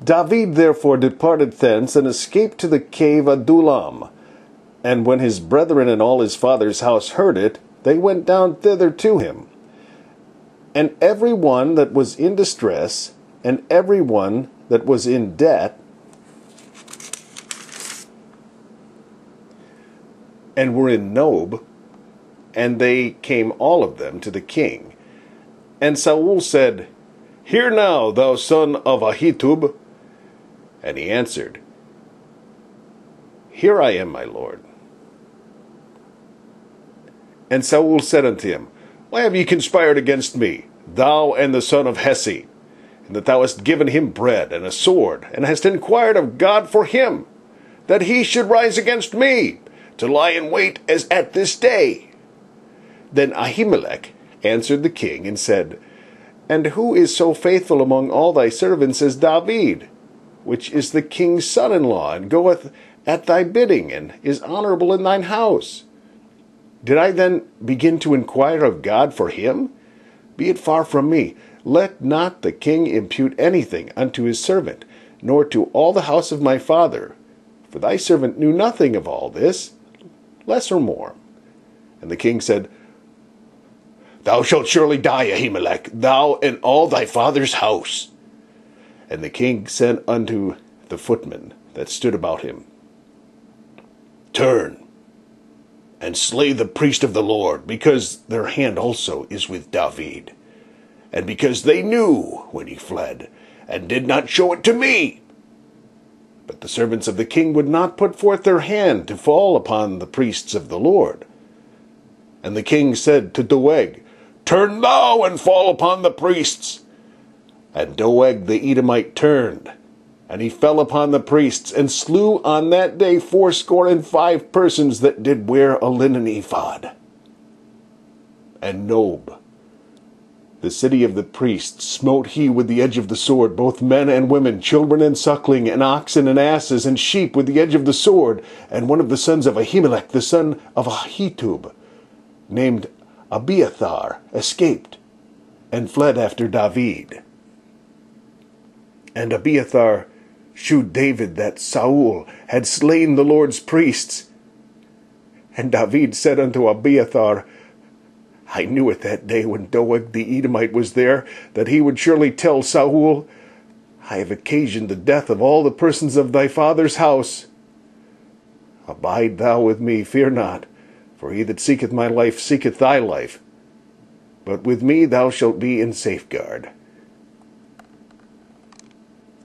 David therefore departed thence, and escaped to the cave Adullam. And when his brethren and all his father's house heard it, they went down thither to him. And every one that was in distress, and every one that was in debt, and were in Nob, and they came all of them to the king. And Saul said, Hear now, thou son of Ahitub. And he answered, Here I am, my lord. And Saul said unto him, Why have ye conspired against me, thou and the son of Hesse, and that thou hast given him bread and a sword, and hast inquired of God for him, that he should rise against me, to lie in wait as at this day? Then Ahimelech answered the king, and said, And who is so faithful among all thy servants as David, which is the king's son-in-law, and goeth at thy bidding, and is honorable in thine house? Did I then begin to inquire of God for him? Be it far from me. Let not the king impute anything unto his servant, nor to all the house of my father. For thy servant knew nothing of all this, less or more. And the king said, Thou shalt surely die, Ahimelech, thou and all thy father's house. And the king said unto the footmen that stood about him, Turn, and slay the priest of the Lord, because their hand also is with David, and because they knew when he fled, and did not show it to me. But the servants of the king would not put forth their hand to fall upon the priests of the Lord. And the king said to Doeg, Turn thou and fall upon the priests. And Doeg the Edomite turned, and he fell upon the priests, and slew on that day 75 persons that did wear a linen ephod. And Nob, the city of the priests, smote he with the edge of the sword, both men and women, children and suckling, and oxen and asses, and sheep with the edge of the sword. And one of the sons of Ahimelech, the son of Ahitub, named Abiathar, escaped, and fled after David. And Abiathar shewed David that Saul had slain the Lord's priests. And David said unto Abiathar, I knew it that day when Doeg the Edomite was there, that he would surely tell Saul, I have occasioned the death of all the persons of thy father's house. Abide thou with me, fear not, for he that seeketh my life seeketh thy life. But with me thou shalt be in safeguard.